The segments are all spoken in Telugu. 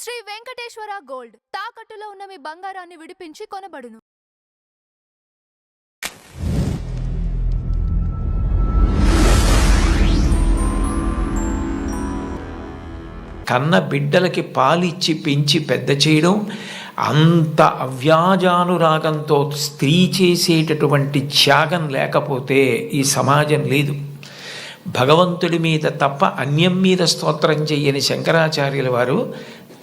శ్రీ వెంకటేశ్వర గోల్డ్ తాకట్టులో ఉన్న మీ బంగారాన్ని విడిపించి కొనబడును. కన్న బిడ్డలకి పాలిచ్చి పెంచి పెద్ద చేయడం, అంత అవ్యాజానురాగంతో స్త్రీ చేసేటటువంటి త్యాగం లేకపోతే ఈ సమాజం లేదు. భగవంతుడి మీద తప్ప అన్యం మీద స్తోత్రం చెయ్యని శంకరాచార్యుల వారు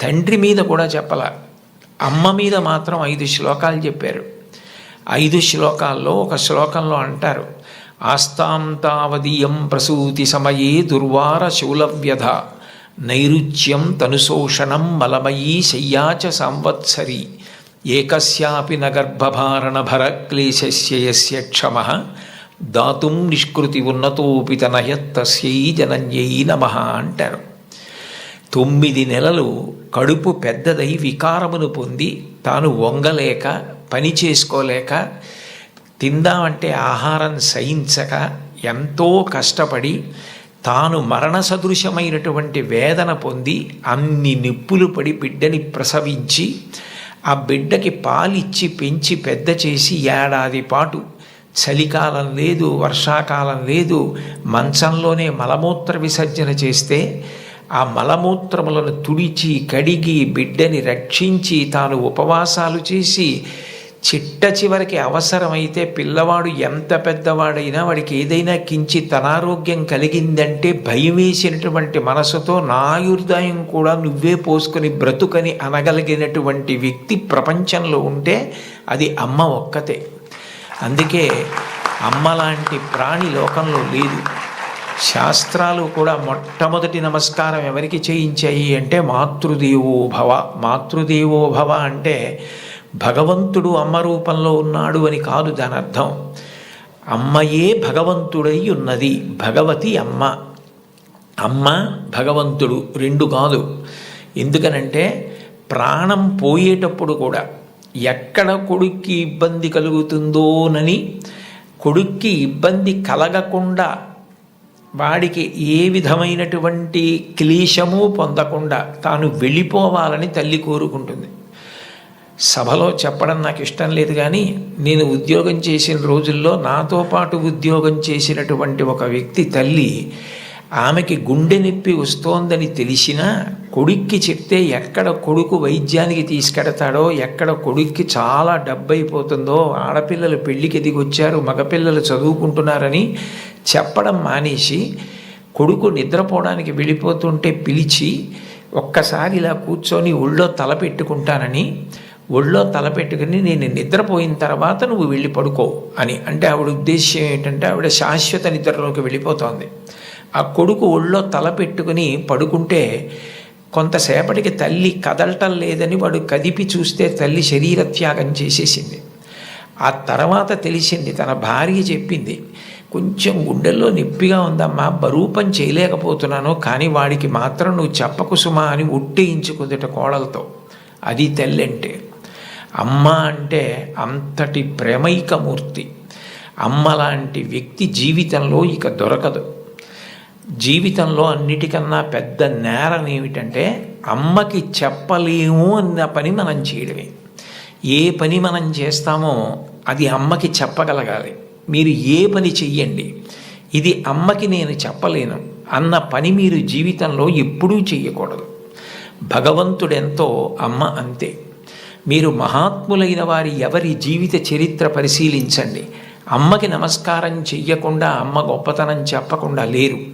తండ్రి మీద కూడా చెప్పల, అమ్మ మీద మాత్రం 5 శ్లోకాలు చెప్పారు. 5 శ్లోకాల్లో ఒక శ్లోకంలో అంటారు, ఆస్తాం తావదీయం ప్రసూతి సమయే దుర్వార శూలవ్యధ నైరుచ్యం తనుశోషణం మలమయీ శయ్యాచ సంవత్సరి ఏకస్యాపి నగర్భభారణ భరక్లేశస్య యస్య క్షమః దాతుం నిష్కృతి ఉన్నతోపి తనయత్తస్యై జనన్యై నమః అంటారు. 9 నెలలు కడుపు పెద్దదై వికారమును పొంది తాను వంగలేక పని చేసుకోలేక తిందామంటే ఆహారం సహించక ఎంతో కష్టపడి తాను మరణ సదృశమైనటువంటి వేదన పొంది అన్ని నిప్పులు పడి బిడ్డని ప్రసవించి ఆ బిడ్డకి పాలిచ్చి పెంచి పెద్ద చేసి ఏడాది పాటు చలికాలం లేదు, వర్షాకాలం లేదు, మంచంలోనే మలమూత్ర విసర్జన చేస్తే ఆ మలమూత్రములను తుడిచి కడిగి బిడ్డని రక్షించి తాను ఉపవాసాలు చేసి చిట్ట చివరికి అవసరమైతే పిల్లవాడు ఎంత పెద్దవాడైనా వాడికి ఏదైనా కించిత్ అనారోగ్యం కలిగిందంటే భయం వేసినటువంటి మనసుతో నా ఆయుర్దాయం కూడా నువ్వే పోసుకొని బ్రతుకని అనగలిగినటువంటి వ్యక్తి ప్రపంచంలో ఉంటే అది అమ్మ ఒక్కతే. అందుకే అమ్మ లాంటి ప్రాణి లోకంలో లేదు. శాస్త్రాలు కూడా మొట్టమొదటి నమస్కారం ఎవరికి చేయించాయి అంటే మాతృదేవో భవ. మాతృదేవో భవ అంటే భగవంతుడు అమ్మ రూపంలో ఉన్నాడు అని కాదు దాని అర్థం. అమ్మయే భగవంతుడై ఉన్నది, భగవతి అమ్మ. అమ్మ భగవంతుడు రెండు కాదు. ఎందుకనంటే ప్రాణం పోయేటప్పుడు కూడా ఎక్కడ కొడుక్కి ఇబ్బంది కలుగుతుందోనని కొడుక్కి ఇబ్బంది కలగకుండా వాడికి ఏ విధమైనటువంటి క్లేశము పొందకుండా తాను వెళ్ళిపోవాలని తల్లి కోరుకుంటుంది. సభలో చెప్పడం నాకు ఇష్టం లేదు, కానీ నేను ఉద్యోగం చేసిన రోజుల్లో నాతో పాటు ఉద్యోగం చేసినటువంటి ఒక వ్యక్తి తల్లి, ఆమెకి గుండె నొప్పి వస్తోందని తెలిసినా కొడుక్కి చెప్తే ఎక్కడ కొడుకు వైద్యానికి తీసుకెడతాడో, ఎక్కడ కొడుక్కి చాలా డబ్బు అయిపోతుందో, ఆడపిల్లలు పెళ్ళికి ఎదిగొచ్చారు, మగపిల్లలు చదువుకుంటున్నారని చెప్పడం మానేసి కొడుకు నిద్రపోవడానికి వెళ్ళిపోతుంటే పిలిచి ఒక్కసారి ఇలా కూర్చొని ఒళ్ళో తలపెట్టుకుంటానని, ఒళ్ళో తలపెట్టుకుని నేను నిద్రపోయిన తర్వాత నువ్వు వెళ్ళి పడుకో అని అంటే ఆవిడ ఉద్దేశ్యం ఏంటంటే ఆవిడ శాశ్వత నిద్రలోకి వెళ్ళిపోతోంది. ఆ కొడుకు ఒళ్ళో తలపెట్టుకుని పడుకుంటే కొంతసేపటికి తల్లి కదలటం లేదని వాడు కదిపి చూస్తే తల్లి శరీర త్యాగం చేసేసింది. ఆ తర్వాత తెలిసింది, తన భార్య చెప్పింది, కొంచెం గుండెల్లో నొప్పిగా ఉందమ్మా, బరువు పని చేయలేకపోతున్నాను, కానీ వాడికి మాత్రం నువ్వు చెప్పకు సుమా అని ఒట్టేయించుకుందిట కోడలతో. అది తల్లి అంటే. అమ్మ అంటే అంతటి ప్రేమైకమూర్తి. అమ్మ లాంటి వ్యక్తి జీవితంలో ఇక దొరకదు. జీవితంలో అన్నిటికన్నా పెద్ద నేరం ఏమిటంటే అమ్మకి చెప్పలేము అన్న పని మనం చేయడమే. ఏ పని మనం చేస్తామో అది అమ్మకి చెప్పగలగాలి. మీరు ఏ పని చెయ్యండి, ఇది అమ్మకి నేను చెప్పలేను అన్న పని మీరు జీవితంలో ఎప్పుడూ చెయ్యకూడదు. భగవంతుడెంతో అమ్మ అంతే. మీరు మహాత్ములైన వారి ఎవరి జీవిత చరిత్ర పరిశీలించండి. అమ్మకి నమస్కారం చెయ్యకుండా, అమ్మ గొప్పతనం చెప్పకుండా లేరు.